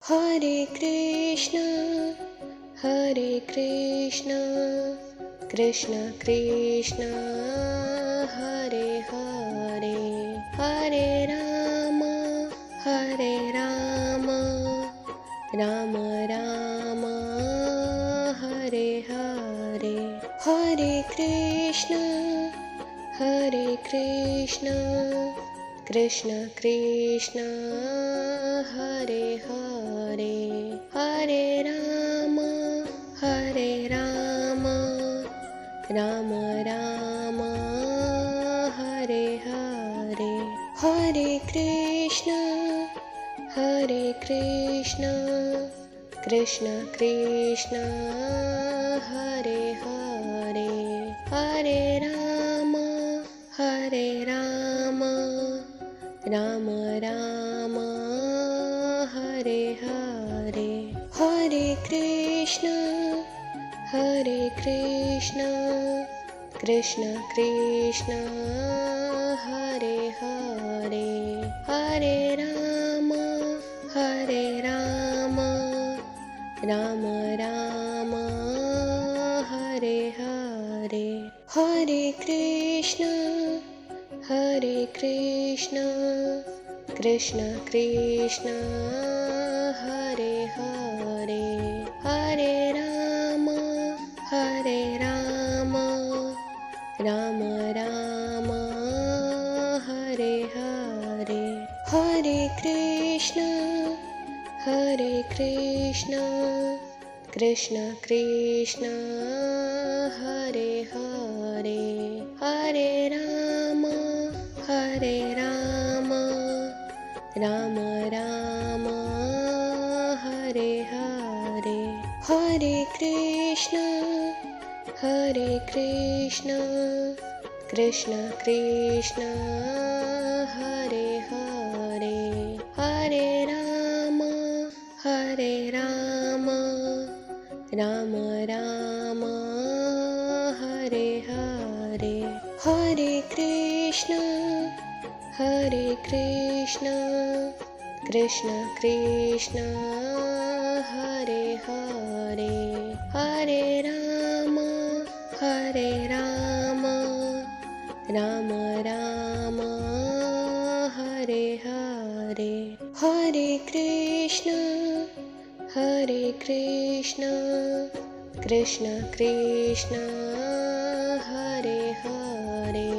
Hare Krishna Krishna Krishna Hare Hare, Hare Ram Ram Ram Hare Hare. Hare Krishna Krishna Krishna Hare Hare, Hare Ram Ram Ram Hare Hare. Hare Krishna Krishna Krishna Hare Hare, Hare Ram Ram Ram Hare Hare. Hare Krishna Krishna Krishna Hare Hare, Hare Ram Ram Ram Hare Hare. Hare Krishna Krishna Krishna Hare Hare, Hare Ram Ram Ram Hare Hare. Hare Krishna Krishna Krishna Hare Hare, Hare Ram Ram Ram Hare Hare. Hare Krishna Krishna Krishna Hare Hare, Hare Ram Ram Ram Hare Hare. Hare Krishna Krishna Krishna Hare Hare, Hare Ram Ram Ram Hare Hare. Hare Krishna Krishna Krishna Hare Hare,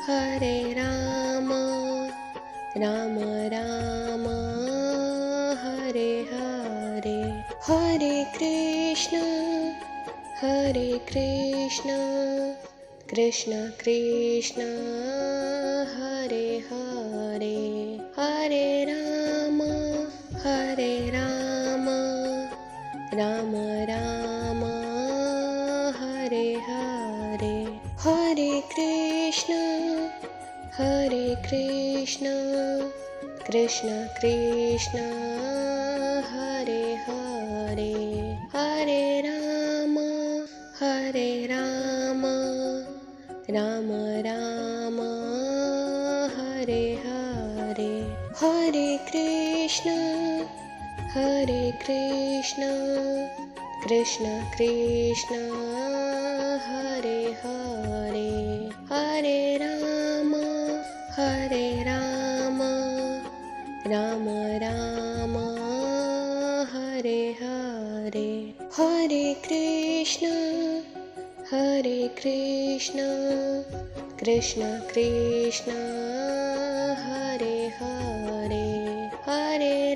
Hare Ram Ram Ram Hare Hare. Hare Krishna Krishna Krishna Hare Hare, Hare Ram Ram Ram Hare Hare. Hare Krishna Krishna Krishna Hare Hare, Hare Ram Ram Ram Hare Hare. Hare Krishna Krishna Krishna Hare Hare, Hare Ram Ram Ram Hare Hare. Hare Krishna Krishna Krishna Hare Hare, Hare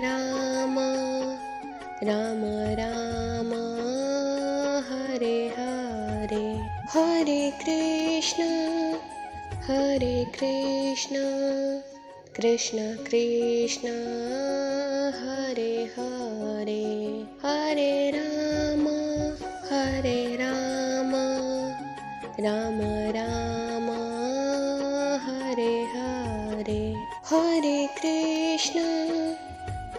Ram Ram Ram Hare Hare. Hare Krishna Krishna Krishna Hare Hare, Hare Ram Ram Ram Hare Hare.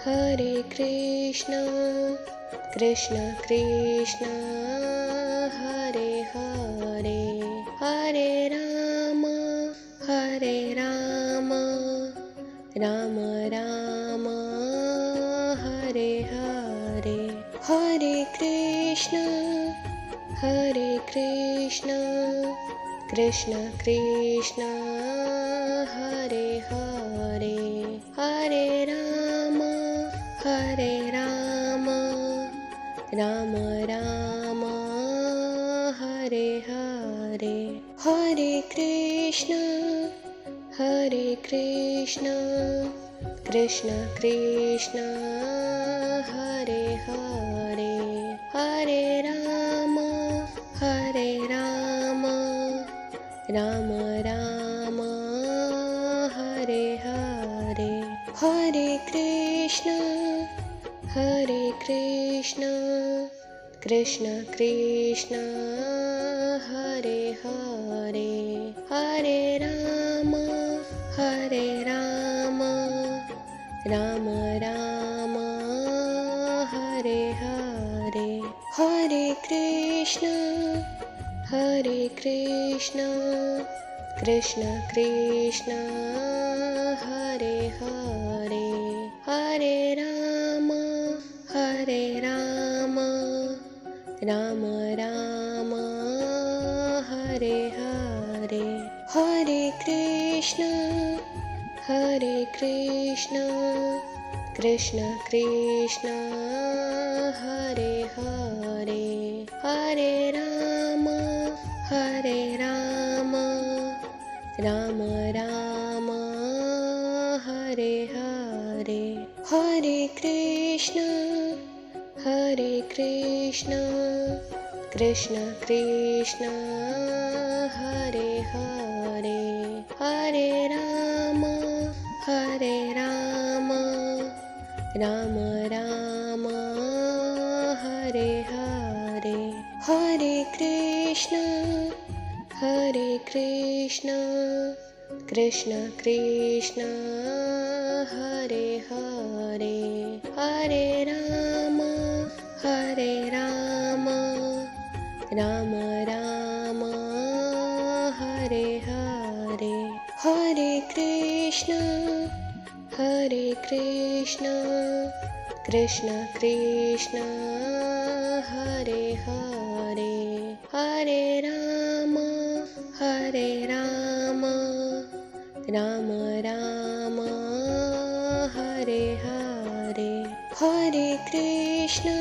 Hare Krishna Krishna Krishna Hare Hare, Hare Ram Ram Ram Hare Hare Hare Krishna Krishna Krishna Hare Hare Hare Ram Ram Ram Hare Hare Hare Krishna Krishna Krishna Hare Hare Hare Ram Ram Ram Hare Hare Hare Krishna Krishna Krishna Hare Hare Hare Ram Ram Ram Hare Hare Hare Krishna Krishna Krishna Hare Hare Hare Ram Ram Ram Hare Hare Hare Krishna Krishna Krishna Hare Hare Hare Ram Ram Ram Hare Hare Hare Krishna Krishna Krishna Hare Hare Hare Ram Ram Ram Hare Hare Hare Krishna Krishna Krishna Hare Hare Hare Ram Ram Ram Hare Hare Hare Krishna Krishna Krishna Hare Hare Hare Ram Ram Ram Hare Hare Hare Krishna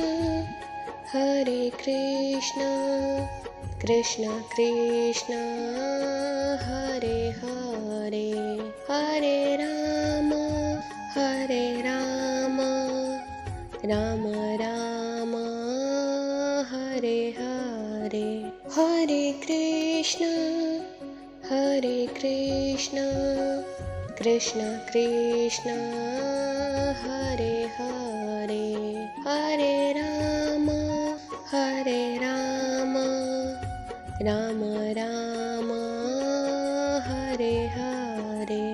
Krishna Krishna Hare Hare Hare Ram Ram Ram Hare Hare Hare Krishna Krishna Krishna Hare Hare Hare Ram Ram Ram Hare Hare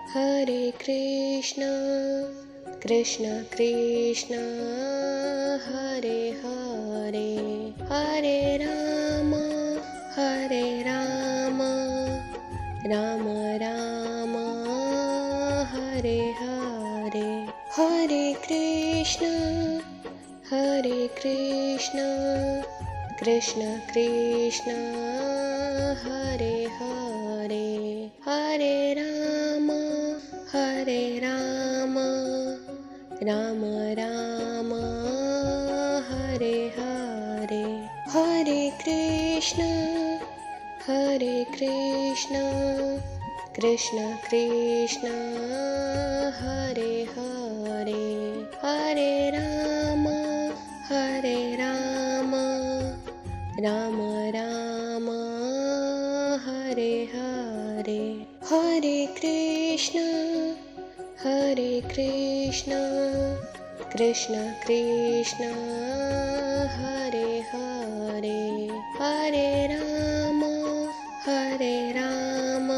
Hare Krishna Krishna Krishna Hare Hare Hare Ram Ram Ram Hare Hare Hare Krishna Krishna Krishna Hare Hare Hare Ram Ram Ram Hare Hare Hare Krishna Krishna Krishna Hare Hare Hare Ram Ram Ram Hare Hare Hare Krishna Krishna Krishna Hare Hare Hare Ram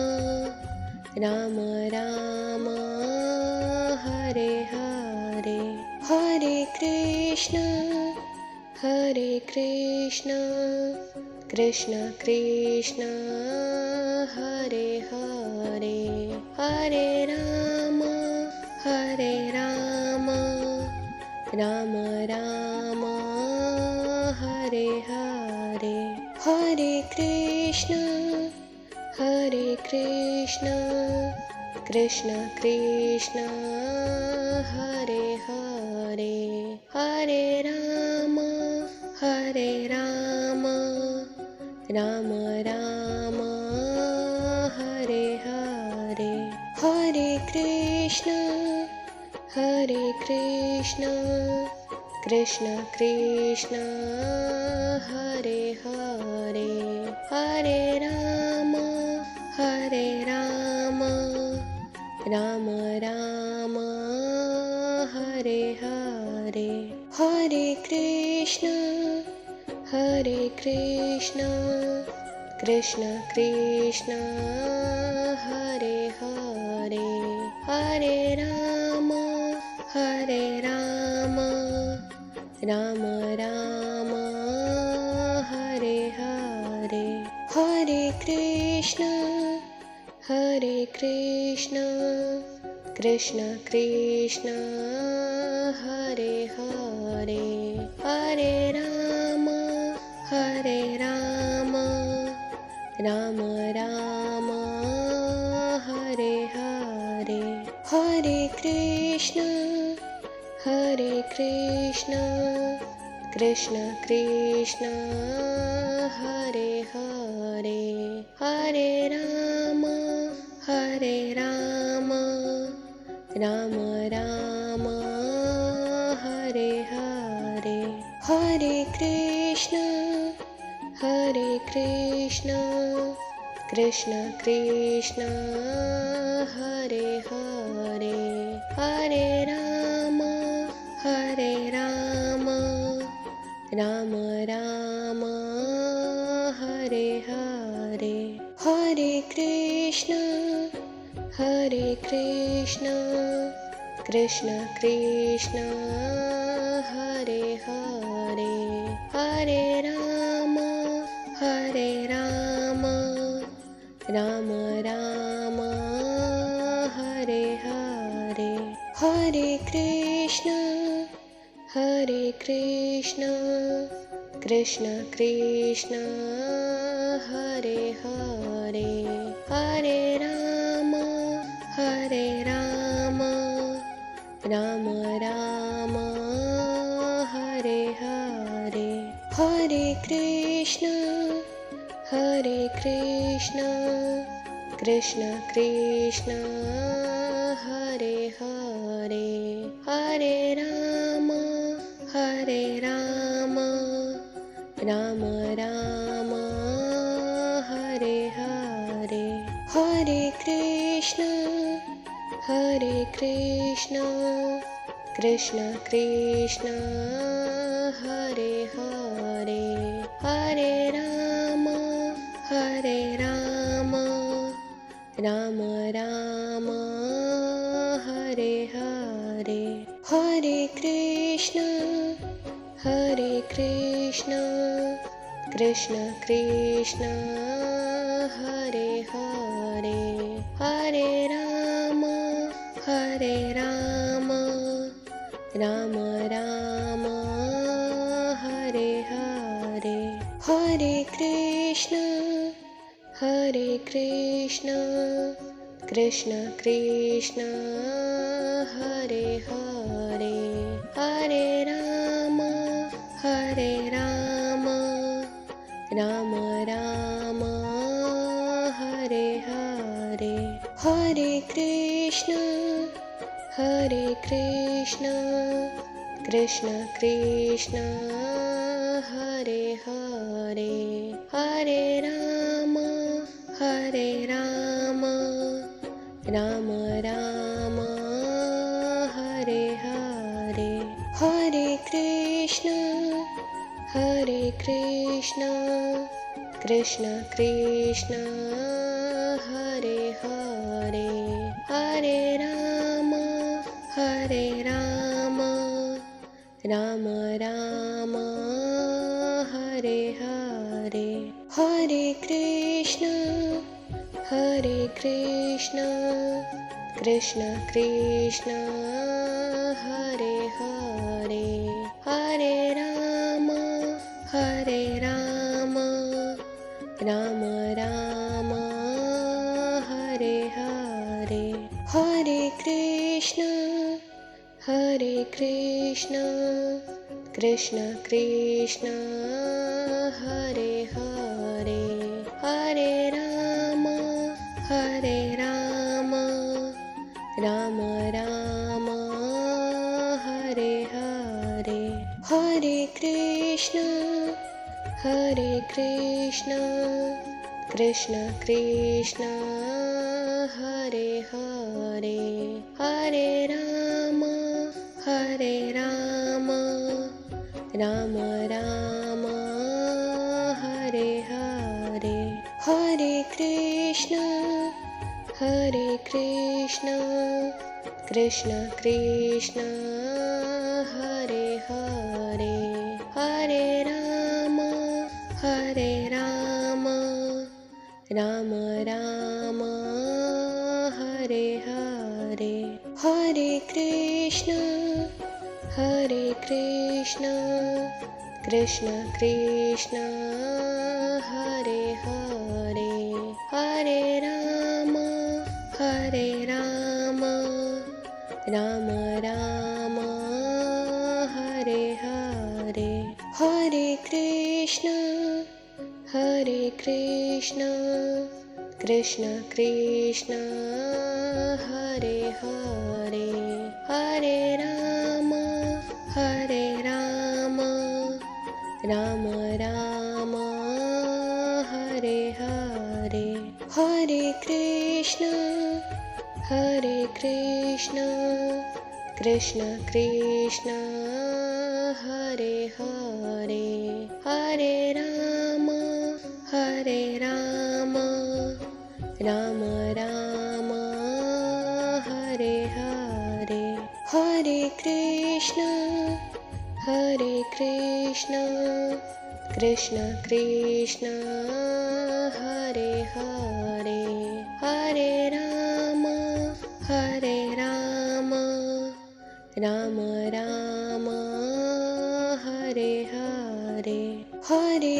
Ram Ram Hare Hare Hare Krishna Krishna Krishna Hare Hare Hare Rama, Hare Rama, Rama Rama, Hare Hare, Hare Krishna, Hare Krishna, Krishna Krishna, Hare Hare, Hare Rama, Hare Rama, Rama Rama, Hare Hare, Hare Krishna, Hare Krishna, Krishna Krishna, Hare Hare, Hare Rama, Hare Rama, Rama Rama, Hare Hare, Hare Krishna, Hare Krishna, Krishna Krishna, Hare Hare, Hare Rama, Hare Rama, Rama Rama, Hare Hare, Hare Krishna, Hare Krishna, Krishna Krishna, Hare Hare, Hare Rama, Hare Rama, Rama Rama, Hare Hare, Hare Krishna, Hare Krishna, Krishna Krishna, Hare Hare, Hare Rama, Hare Rama, Rama Rama, Hare Hare, Hare Krishna, Hare Krishna, Krishna Krishna, Hare Hare, Hare Rama, Hare Rama, Rama Rama, Hare Hare, Hare Krishna, Hare Krishna, Krishna Krishna, Hare Hare, Hare Rama, Hare Rama, Rama Rama, Hare Hare, Hare Krishna, Hare Krishna, Krishna Krishna, Hare Hare, Hare Rama, Hare Rama, Rama Rama, Hare Hare, Hare Krishna, Hare Krishna, Krishna Krishna, Hare Hare, Hare Rama, Hare Rama, Rama Rama, Hare Hare, Hare Krishna, Hare Krishna, Krishna Krishna, Hare Hare, Hare Rama, Hare Rama, Rama Rama, Hare Hare, Hare Krishna, Hare Krishna, Krishna Krishna, Hare Hare, Hare Rama, Hare Rama, Rama Rama, Hare Hare, Hare Krishna, Hare Krishna, Krishna Krishna, Hare Hare, Hare Rama, Hare Rama, Rama Rama, Hare Hare, Hare Krishna, Hare Krishna, Krishna Krishna, Hare Hare, Hare Rama, Hare Rama, Rama Rama, Hare Hare, Hare Krishna, Hare Krishna, Krishna Krishna, Hare Hare, Hare Rama, Hare Rama, Rama Rama, Hare Hare, Hare Krishna, Hare Krishna Krishna Krishna Hare Hare Hare Ram Ram Ram Hare Hare Hare Krishna Krishna Krishna Hare Hare Hare Ram Ram Ram Hare Hare Hare Krishna Krishna Krishna Hare Hare Hare Ram Ram Ram Hare Hare Hare Krishna Krishna Krishna Hare Hare Hare Ram Ram Ram Hare Hare Hare Krishna Krishna Krishna Hare Hare Hare Ram Ram Ram Hare Hare Hare Krishna Krishna Krishna Hare Hare Hare Ram Ram Ram Hare Hare Hare Krishna Krishna Krishna Hare Hare Hare Ram Ram Ram Hare Hare Hare Krishna Krishna Krishna Hare Hare Hare Ram Ram Ram Hare Hare Hare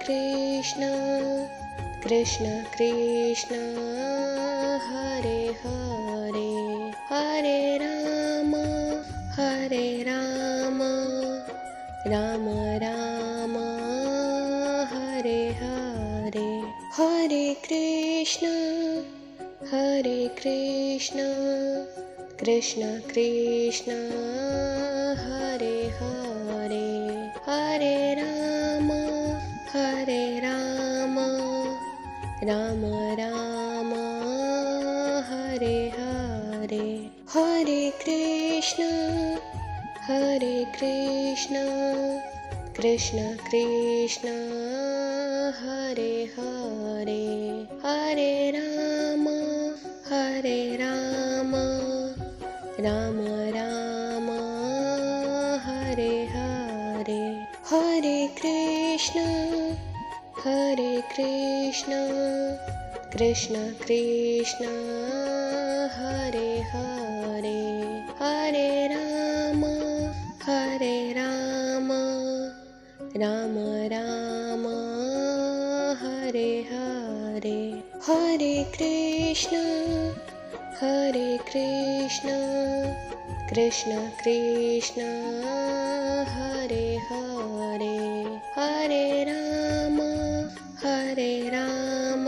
Krishna Krishna Krishna Hare Hare Hare Ram Ram Ram Hare Hare Hare Krishna Krishna Krishna Hare Hare Hare Ram Ram Ram Hare Hare Hare Krishna Krishna Krishna Hare Hare Hare Ram Ram Ram Hare Hare Hare Krishna Krishna Krishna Hare Hare Hare Ram Ram Ram Hare Hare Hare Krishna Krishna Krishna Hare Hare Hare Ram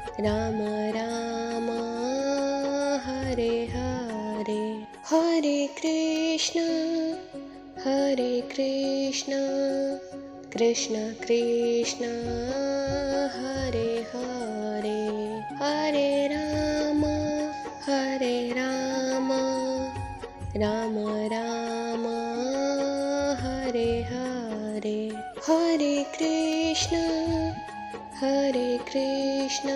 Ram Ram Hare Hare Hare Krishna Krishna Krishna Hare Hare Hare Ram Ram Ram Hare Hare Hare Krishna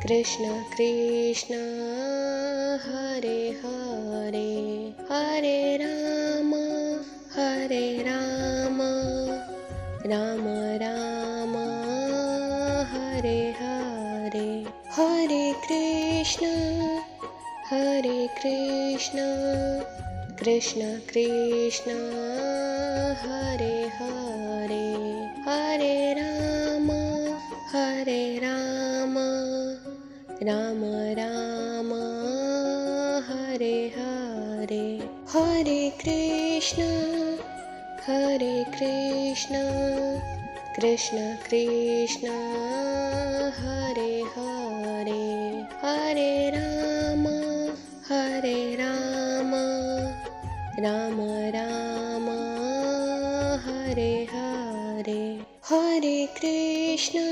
Krishna Krishna Hare Hare Hare Ram Ram Ram Hare Krishna, Hare Krishna, Krishna Krishna, Hare Hare, Hare Rama, Hare Rama, Rama Rama, Hare Hare, Hare Krishna, Hare Krishna, Krishna Krishna, Hare Hare, Hare Rama, Hare Rama, Rama Rama, Hare Hare, Hare Krishna,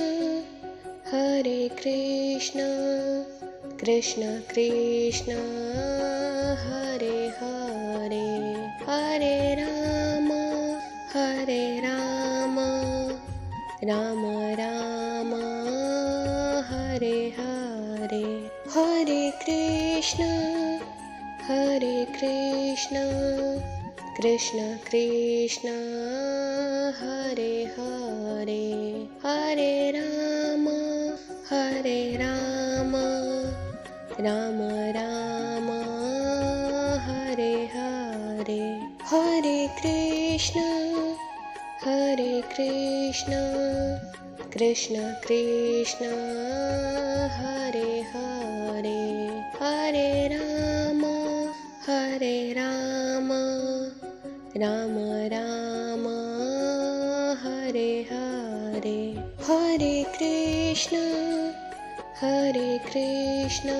Hare Krishna, Krishna Krishna, Hare Hare, Hare Rama, Hare Rama, Rama Rama, Hare Hare, Hare Krishna, Hare Krishna, Krishna Krishna, Hare Hare, Hare Rama, Hare Rama, Rama Rama, Hare Hare, Hare Krishna, Hare Krishna, Krishna Krishna, Hare Hare, Hare Rama, Hare Rama, Rama Rama, Hare Hare, Hare Krishna, Hare Krishna,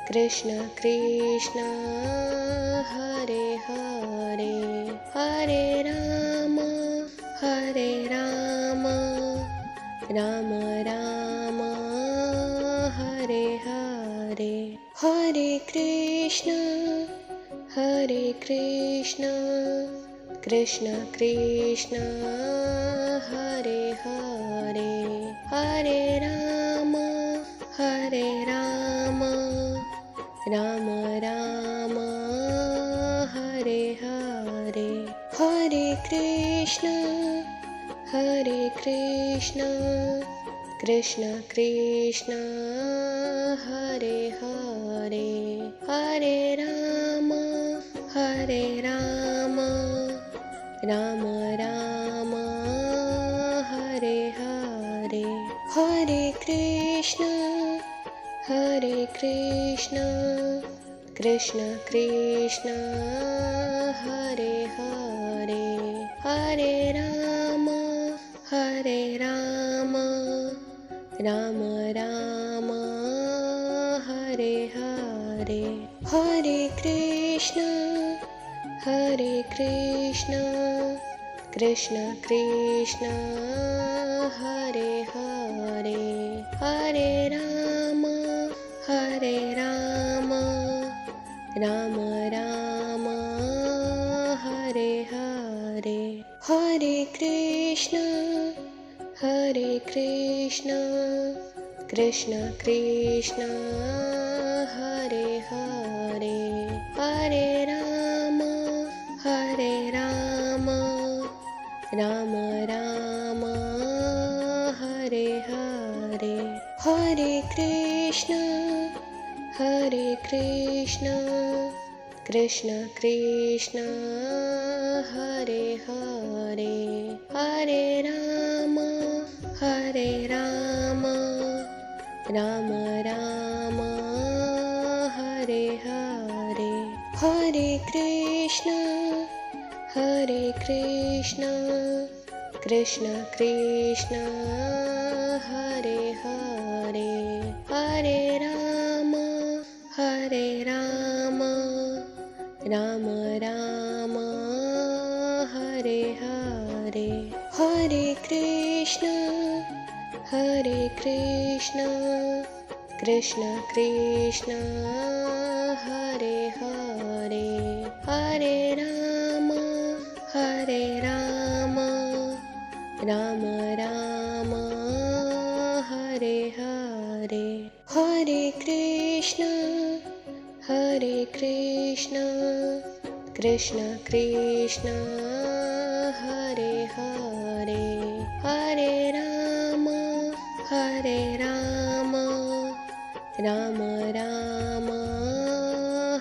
Krishna Krishna, Hare Hare, Hare Rama, Hare Rama, Rama Rama, Hare Hare, Hare Krishna, Hare Krishna, Krishna Krishna, Hare Hare, Hare Rama, Hare Rama, Rama Rama, Hare Hare, Hare Krishna, Hare Krishna, Krishna Krishna, Hare Hare, Hare Rama, Hare Rama, Rama Rama, Hare Hare, Hare Krishna, Hare Krishna, Krishna Krishna, Hare Hare, Hare Rama, Hare Rama, Rama Rama, Hare Hare, Hare Krishna, Hare Krishna, Krishna Krishna, Hare Hare, Hare Rama, Hare Rama, Rama Rama, Hare Hare, Hare Krishna, Hare Krishna, Krishna Krishna, Hare Hare, Hare Rama, Hare Rama, Rama Rama, Hare Hare, Hare Krishna, Hare Krishna, Krishna Krishna, Hare Hare, Hare Rama, Hare Rama, Rama Rama, Hare Hare, Hare Krishna, Hare Krishna, Krishna Krishna, Hare Hare, Hare Rama, Hare Rama, Rama Rama, Hare Hare, Hare Krishna, Hare Krishna, Krishna Krishna, Hare Hare, Hare Rama, Hare Rama, Rama Rama, Hare Hare, Hare Krishna, Hare Krishna, Krishna Krishna, Hare Hare, Hare Rama, Hare Rama, Ram Ram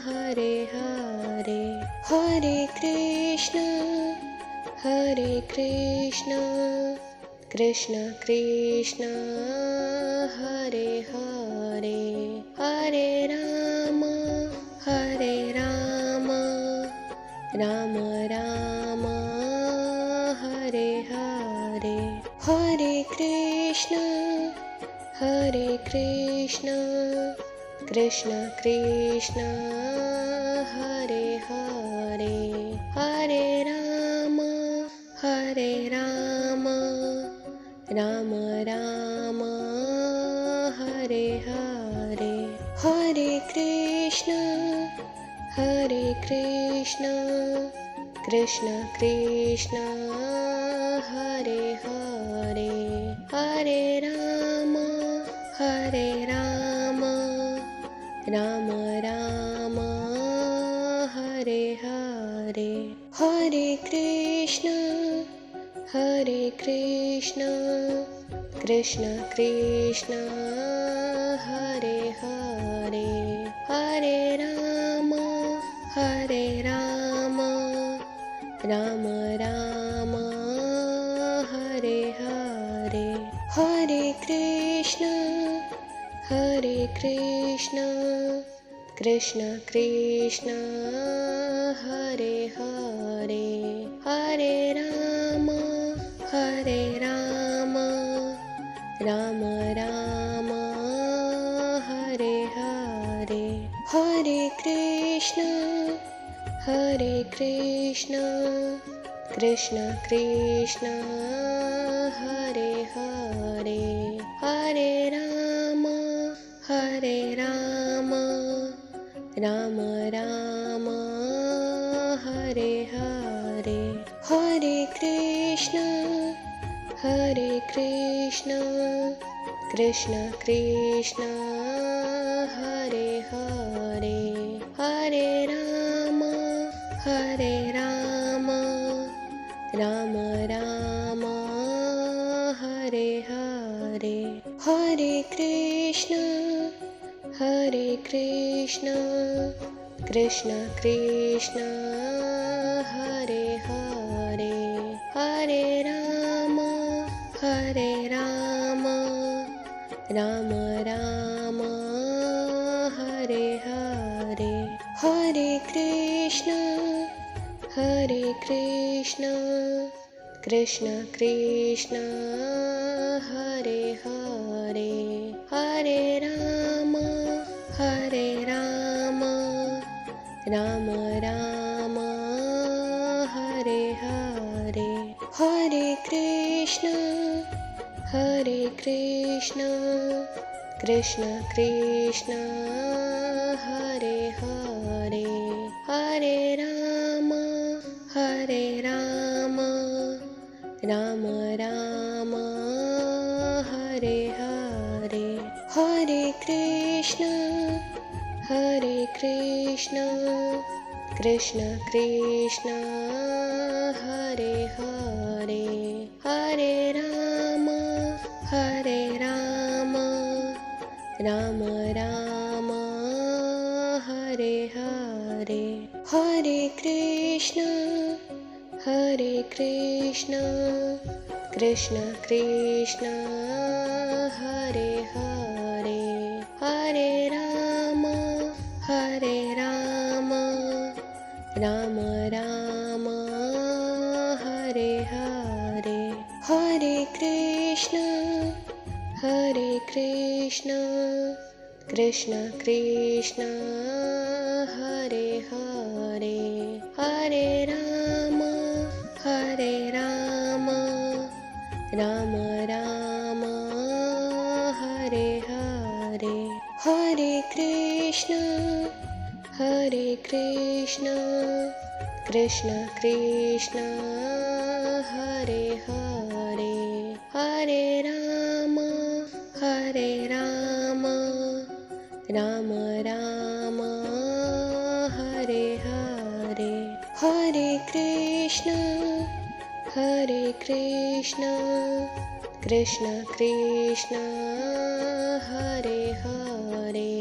Hare Hare, Hare Krishna Krishna Krishna Hare Hare, Hare Ram Ram Ram Hare Hare, Hare Krishna Krishna Krishna Hare Hare, Hare Ram Ram Ram Hare Hare, Hare Krishna Krishna Krishna Hare Hare, Hare Ram Ram Ram Hare Hare, Hare Krishna Krishna Krishna Hare Hare, Hare Ram Ram Ram Hare Hare, Hare Krishna Krishna Krishna Hare Hare, Hare Ram Ram Ram Hare Hare, Hare Krishna Krishna Krishna Hare Hare, Hare Ram Ram Ram Hare Hare, Hare Krishna Krishna Krishna Hare Hare, Hare Ram Ram Ram Hare Hare, Hare Krishna Krishna Krishna Hare Hare, Hare Ram Ram Ram Hare Hare, Hare Krishna Krishna Krishna Hare Hare, Hare Ram Ram Ram Hare Hare, Hare Krishna Krishna Krishna Hare Hare, Hare Ram Ram Ram Hare Hare, Hare Krishna Krishna Krishna Hare Hare, Hare Ram Ram Ram Hare Hare, Hare Krishna Krishna Krishna Hare Hare, Hare Ram Ram Ram Hare Hare, Hare Krishna Krishna Krishna Hare Hare, Hare Ram Ram Ram Hare Hare, Hare Krishna Krishna Krishna Hare Hare, Hare Ram Ram Ram Hare Hare, Hare Krishna Krishna Krishna Hare Hare,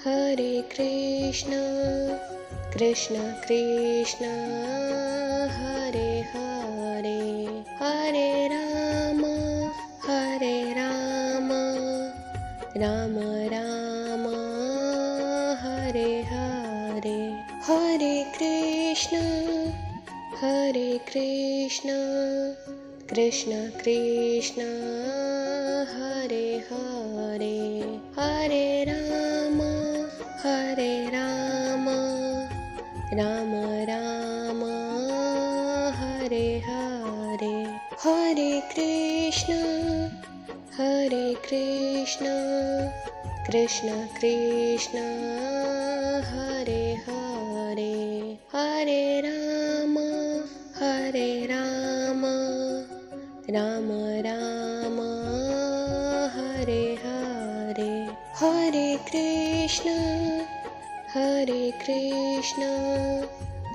Hare Krishna Krishna Krishna Hare Hare Hare Ram Ram Ram Hare Hare Hare Krishna Krishna Krishna Hare Hare Hare Ram Ram Ram Hare Hare Hare Krishna Krishna Krishna Hare Hare Hare Ram Ram Ram Hare Hare Hare Krishna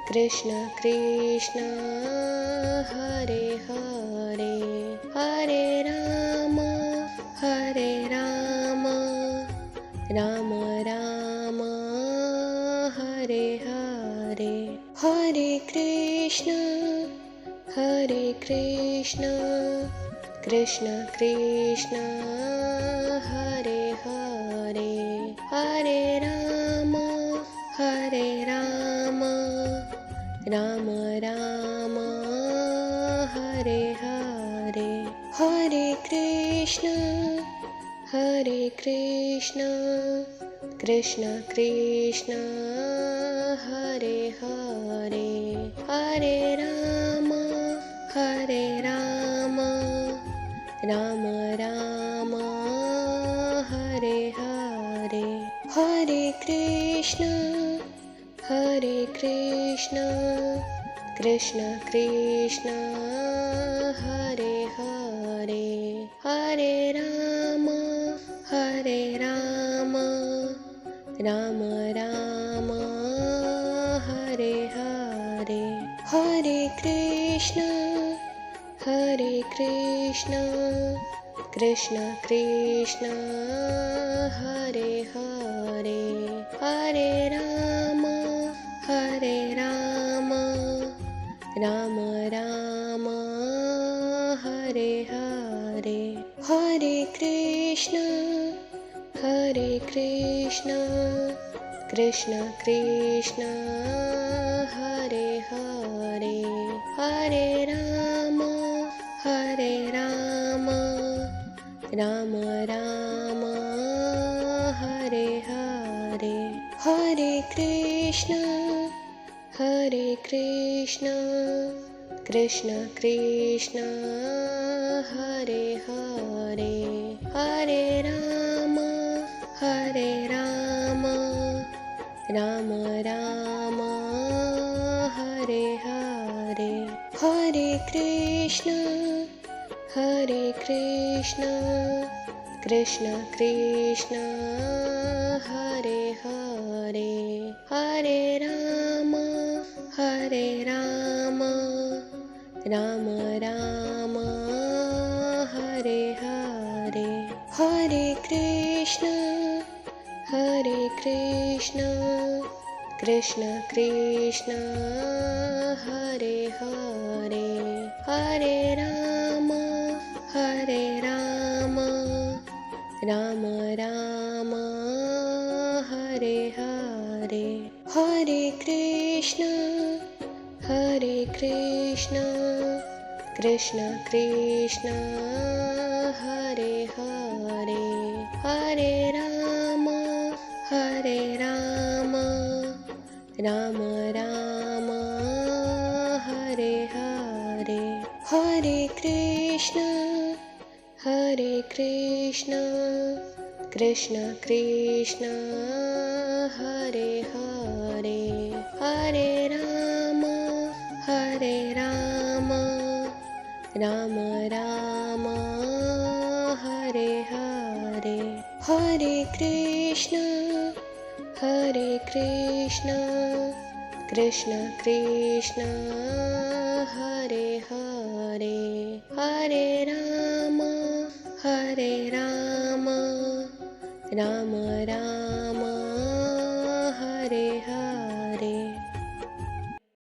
Krishna Krishna Hare Hare Hare Ram Ram Ram Hare Hare Hare Krishna Krishna Krishna Hare Hare Hare Ram Ram Ram Hare Hare Hare Krishna Krishna Krishna Hare Hare Hare Ram Ram Ram Hare Hare Hare Krishna Krishna Krishna Hare Hare Hare Ram Ram Ram Hare Hare Hare Krishna Krishna Krishna Hare Hare Hare Ram Ram Ram Hare Hare Hare Krishna Krishna Krishna Hare Hare Hare Ram Ram Ram Hare Hare Hare Krishna Krishna Krishna Hare Hare Hare Ram Ram Ram Hare Hare Hare Krishna Krishna Krishna Hare Hare Hare Ram Ram Ram Hare Hare Hare Krishna Krishna Krishna Hare Hare Hare Ram Ram Ram Hare Hare Hare Krishna Krishna Krishna Hare Hare Hare Ram Ram Ram Hare Hare Hare Krishna Krishna Krishna Hare Hare Hare Ram Ram Ram Hare Hare Hare Krishna Krishna Krishna Hare Hare Hare Ram